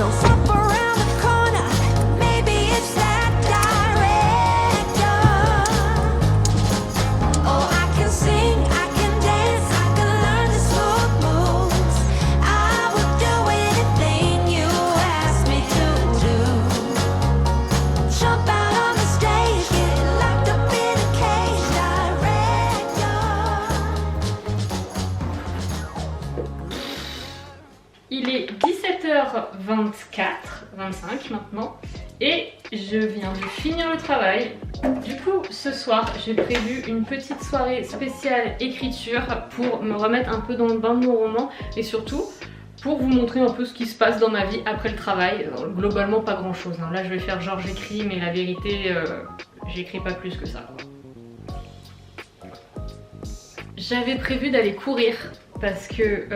She'll stop around the corner. Maybe it's that director. Oh, I can sing, I can dance, I can learn the smooth moves. I would do anything you ask me to do. Jump out on the stage, get locked up in a cage, director. Il est 17h24, 25 maintenant, et je viens de finir le travail. Du coup, ce soir, j'ai prévu une petite soirée spéciale écriture pour me remettre un peu dans le bain de mon roman et surtout pour vous montrer un peu ce qui se passe dans ma vie après le travail. Globalement, pas grand chose. Là, je vais faire genre j'écris, mais la vérité, j'écris pas plus que ça. J'avais prévu d'aller courir parce que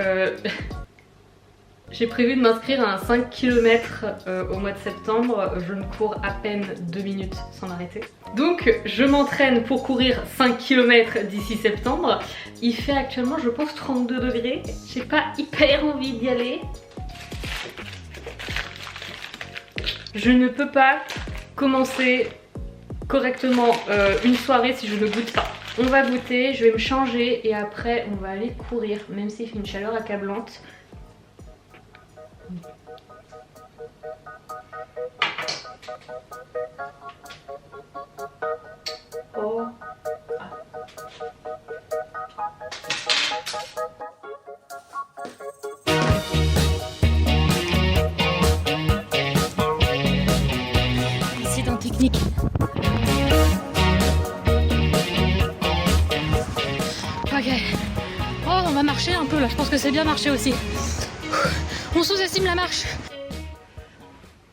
j'ai prévu de m'inscrire à un 5 km au mois de septembre. Je ne cours à peine 2 minutes sans m'arrêter. Donc je m'entraîne pour courir 5 km d'ici septembre. Il fait actuellement je pense 32 degrés. J'ai pas hyper envie d'y aller. Je ne peux pas commencer correctement une soirée si je ne goûte pas. On va goûter, je vais me changer et après on va aller courir. Même s'il fait une chaleur accablante. Oh. Ah. Incident technique. Ok. Oh, on va marcher un peu là. Je pense que c'est bien marché aussi. On sous-estime la marche.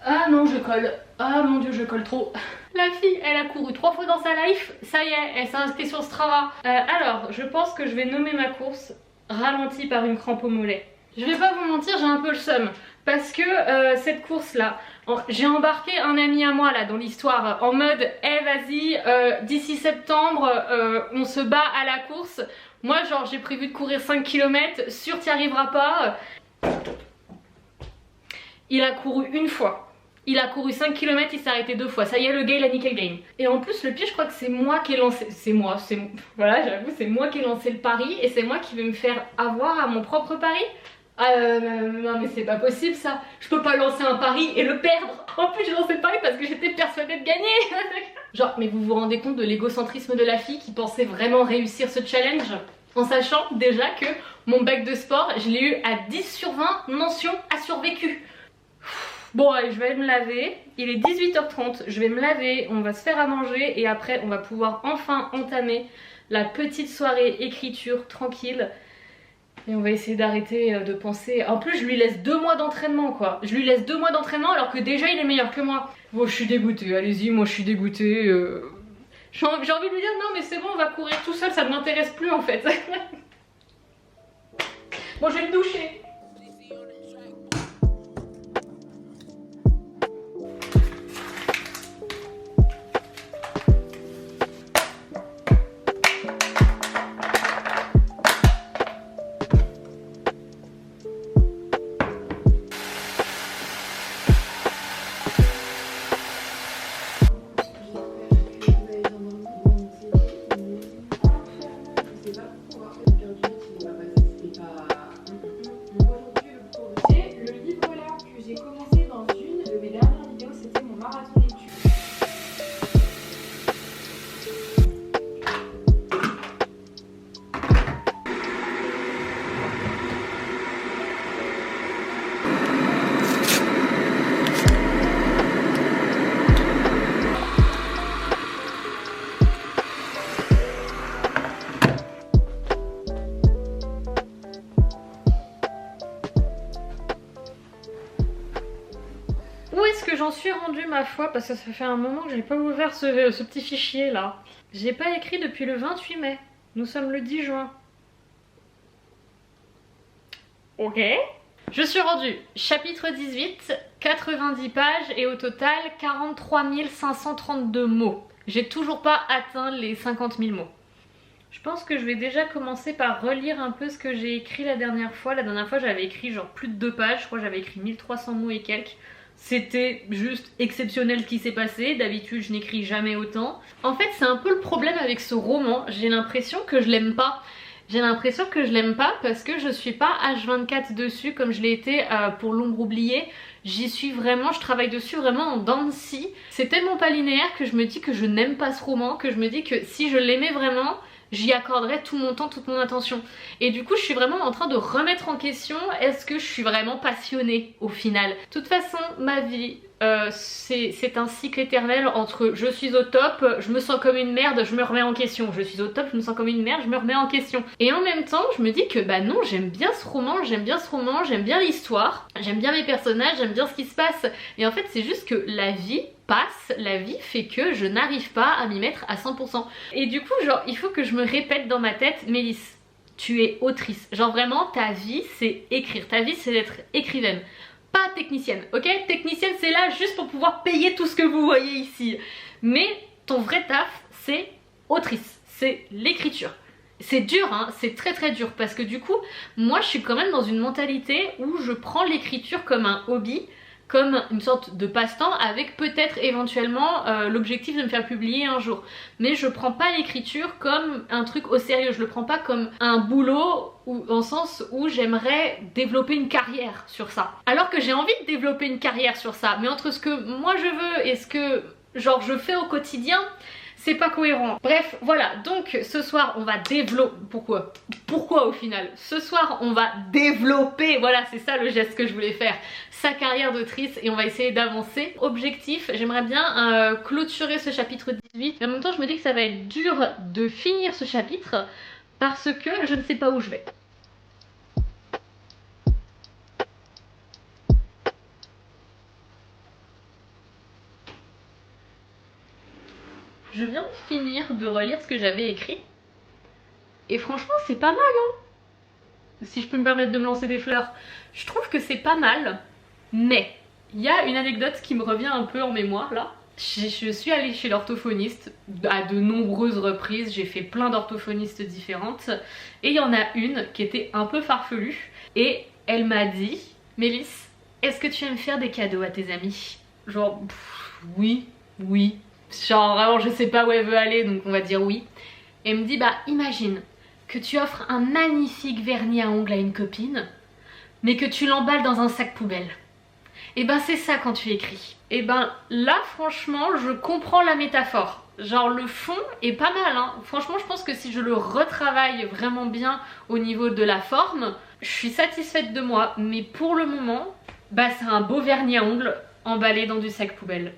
Ah non, je colle. Ah mon dieu, je colle trop. La fille, elle a couru 3 fois dans sa life. Ça y est, elle s'est inscrite sur Strava. Alors, je pense que je vais nommer ma course ralentie par une crampe au mollet. Je vais pas vous mentir, j'ai un peu le seum. Parce que cette course-là, j'ai embarqué un ami à moi là dans l'histoire en mode eh vas-y, d'ici septembre, on se bat à la course. Moi, genre, j'ai prévu de courir 5 km, sûr t'y arriveras pas. Il a couru une fois. Il a couru 5 km, il s'est arrêté 2 fois. Ça y est, le gars, il a niqué le game. Et en plus, le pire, je crois que c'est moi qui ai lancé... Voilà, j'avoue, c'est moi qui ai lancé le pari. Et c'est moi qui vais me faire avoir à mon propre pari. Non mais c'est pas possible ça. Je peux pas lancer un pari et le perdre. En plus, j'ai lancé le pari parce que j'étais persuadée de gagner. Genre, mais vous vous rendez compte de l'égocentrisme de la fille qui pensait vraiment réussir ce challenge? En sachant déjà que mon bac de sport, je l'ai eu à 10 sur 20 mention à survécu. Bon allez, je vais me laver, il est 18h30, je vais me laver, on va se faire à manger et après on va pouvoir enfin entamer la petite soirée écriture tranquille. Et on va essayer d'arrêter de penser... En plus je lui laisse 2 mois d'entraînement quoi. Je lui laisse 2 mois d'entraînement alors que déjà il est meilleur que moi. Bon je suis dégoûtée, allez-y, moi je suis dégoûtée. J'ai envie de lui dire non mais c'est bon on va courir tout seul, ça ne m'intéresse plus en fait. Bon je vais me doucher. J'en suis rendue ma foi parce que ça fait un moment que j'ai pas ouvert ce petit fichier là. J'ai pas écrit depuis le 28 mai. Nous sommes le 10 juin. Ok. Je suis rendue chapitre 18, 90 pages et au total 43 532 mots. J'ai toujours pas atteint les 50 000 mots. Je pense que je vais déjà commencer par relire un peu ce que j'ai écrit la dernière fois. La dernière fois j'avais écrit genre plus de 2 pages, je crois que j'avais écrit 1300 mots et quelques. C'était juste exceptionnel ce qui s'est passé, d'habitude je n'écris jamais autant. En fait c'est un peu le problème avec ce roman, j'ai l'impression que je l'aime pas. J'ai l'impression que je l'aime pas parce que je suis pas H24 dessus comme je l'ai été pour L'ombre oubliée. J'y suis vraiment, je travaille dessus vraiment en dents de scie. C'est tellement pas linéaire que je me dis que je n'aime pas ce roman, que je me dis que si je l'aimais vraiment, j'y accorderais tout mon temps, toute mon attention. Et du coup je suis vraiment en train de remettre en question, est-ce que je suis vraiment passionnée au final. De toute façon ma vie c'est un cycle éternel entre je suis au top, je me sens comme une merde, je me remets en question. Je suis au top, je me sens comme une merde, je me remets en question. Et en même temps je me dis que bah non, j'aime bien ce roman, j'aime bien l'histoire, j'aime bien mes personnages, j'aime bien ce qui se passe. Et en fait c'est juste que la vie passe, la vie fait que je n'arrive pas à m'y mettre à 100%. Et du coup genre il faut que je me répète dans ma tête, Mélisse, tu es autrice. Genre vraiment ta vie c'est écrire, ta vie c'est d'être écrivaine. Pas technicienne, ok? Technicienne c'est là juste pour pouvoir payer tout ce que vous voyez ici. Mais ton vrai taf c'est autrice, c'est l'écriture. C'est dur hein, c'est très très dur parce que du coup moi je suis quand même dans une mentalité où je prends l'écriture comme un hobby, comme une sorte de passe-temps avec peut-être éventuellement l'objectif de me faire publier un jour. Mais je prends pas l'écriture comme un truc au sérieux, je le prends pas comme un boulot ou dans le sens où j'aimerais développer une carrière sur ça. Alors que j'ai envie de développer une carrière sur ça, mais entre ce que moi je veux et ce que genre je fais au quotidien, c'est pas cohérent. Bref, voilà, donc ce soir on va développer... Pourquoi au final? Ce soir on va développer, voilà c'est ça le geste que je voulais faire, sa carrière d'autrice et on va essayer d'avancer. Objectif, j'aimerais bien clôturer ce chapitre 18. Mais en même temps je me dis que ça va être dur de finir ce chapitre parce que je ne sais pas où je vais. Je viens de finir de relire ce que j'avais écrit. Et franchement, c'est pas mal, hein. Si je peux me permettre de me lancer des fleurs. Je trouve que c'est pas mal. Mais, il y a une anecdote qui me revient un peu en mémoire, là. Je suis allée chez l'orthophoniste à de nombreuses reprises. J'ai fait plein d'orthophonistes différentes. Et il y en a une qui était un peu farfelue. Et elle m'a dit, Mélisse, est-ce que tu aimes faire des cadeaux à tes amis? Genre, oui. Genre vraiment je sais pas où elle veut aller donc on va dire oui. Et elle me dit bah imagine que tu offres un magnifique vernis à ongles à une copine mais que tu l'emballes dans un sac poubelle. Et ben c'est ça quand tu écris. Et ben là franchement je comprends la métaphore. Genre le fond est pas mal hein. Franchement je pense que si je le retravaille vraiment bien au niveau de la forme, je suis satisfaite de moi. Mais pour le moment bah c'est un beau vernis à ongles emballé dans du sac poubelle.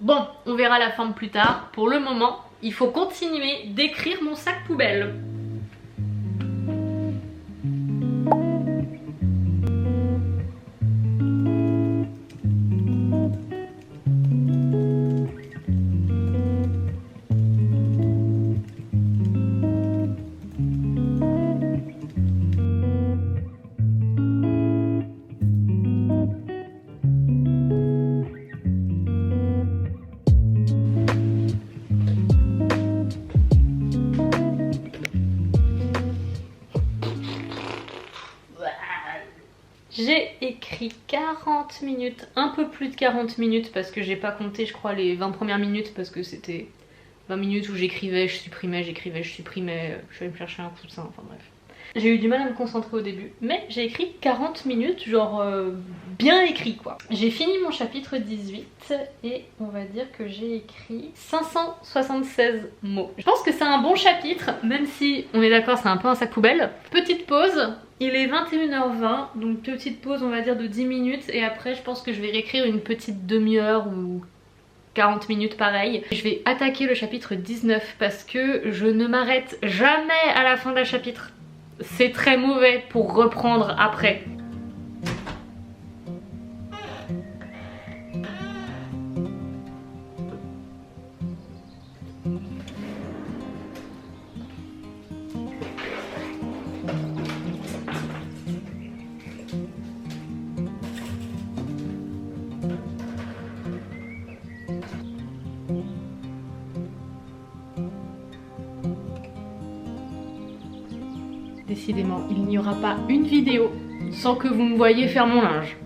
Bon, on verra la forme plus tard. Pour le moment, il faut continuer d'écrire mon sac poubelle. J'ai écrit 40 minutes, un peu plus de 40 minutes parce que j'ai pas compté je crois les 20 premières minutes parce que c'était 20 minutes où j'écrivais, je supprimais, j'écrivais, je supprimais, je vais me chercher un coussin, enfin bref. J'ai eu du mal à me concentrer au début, mais j'ai écrit 40 minutes, genre bien écrit quoi. J'ai fini mon chapitre 18 et on va dire que j'ai écrit 576 mots. Je pense que c'est un bon chapitre, même si on est d'accord c'est un peu un sac poubelle. Petite pause, il est 21h20, donc petite pause on va dire de 10 minutes et après je pense que je vais réécrire une petite demi-heure ou 40 minutes pareil. Je vais attaquer le chapitre 19 parce que je ne m'arrête jamais à la fin d'un chapitre. C'est très mauvais pour reprendre après. décidément, il n'y aura pas une vidéo sans que vous me voyiez faire mon linge.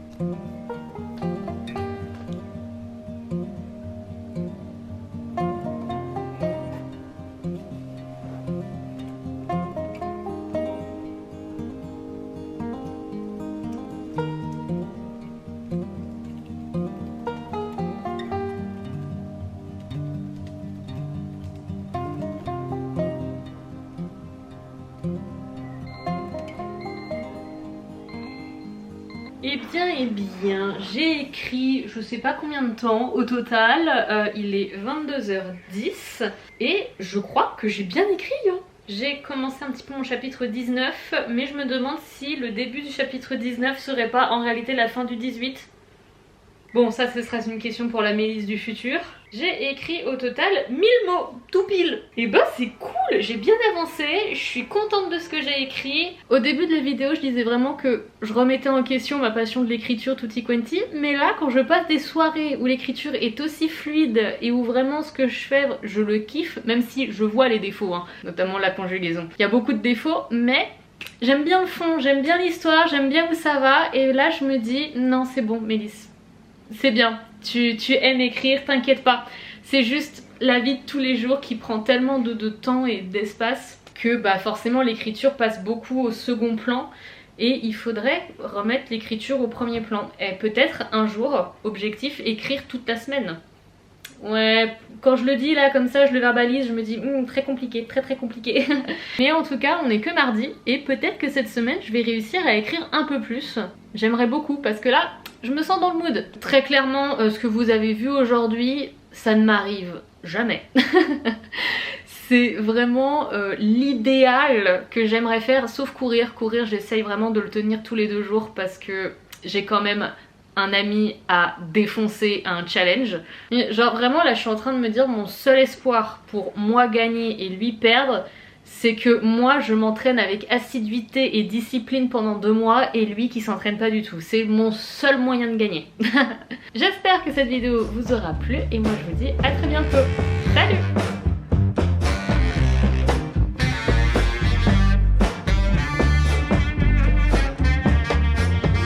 Eh bien, j'ai écrit je sais pas combien de temps au total, il est 22h10 et je crois que j'ai bien écrit hein. J'ai commencé un petit peu mon chapitre 19 mais je me demande si le début du chapitre 19 serait pas en réalité la fin du 18. Bon, ça ce sera une question pour la Mélisse du futur. J'ai écrit au total 1000 mots, tout pile. Et bah c'est cool, j'ai bien avancé, je suis contente de ce que j'ai écrit. Au début de la vidéo, je disais vraiment que je remettais en question ma passion de l'écriture tutti quanti. Mais là, quand je passe des soirées où l'écriture est aussi fluide et où vraiment ce que je fais, je le kiffe, même si je vois les défauts, hein, notamment la conjugaison. Il y a beaucoup de défauts, mais j'aime bien le fond, j'aime bien l'histoire, j'aime bien où ça va. Et là, je me dis, non c'est bon Mélisse. C'est bien, tu aimes écrire, t'inquiète pas. C'est juste la vie de tous les jours qui prend tellement de temps et d'espace que bah forcément l'écriture passe beaucoup au second plan et il faudrait remettre l'écriture au premier plan. Et peut-être un jour, objectif, écrire toute la semaine. Ouais, quand je le dis là comme ça, je le verbalise, je me dis très compliqué, très compliqué. Mais en tout cas, on est que mardi et peut-être que cette semaine, je vais réussir à écrire un peu plus. J'aimerais beaucoup parce que là, je me sens dans le mood. Très clairement, ce que vous avez vu aujourd'hui, ça ne m'arrive jamais. C'est vraiment l'idéal que j'aimerais faire, sauf courir. Courir, j'essaye vraiment de le tenir tous les 2 jours parce que j'ai quand même un ami à défoncer un challenge. Genre vraiment là je suis en train de me dire mon seul espoir pour moi gagner et lui perdre, c'est que moi je m'entraîne avec assiduité et discipline pendant 2 mois et lui qui s'entraîne pas du tout. C'est mon seul moyen de gagner. J'espère que cette vidéo vous aura plu et moi je vous dis à très bientôt. Salut!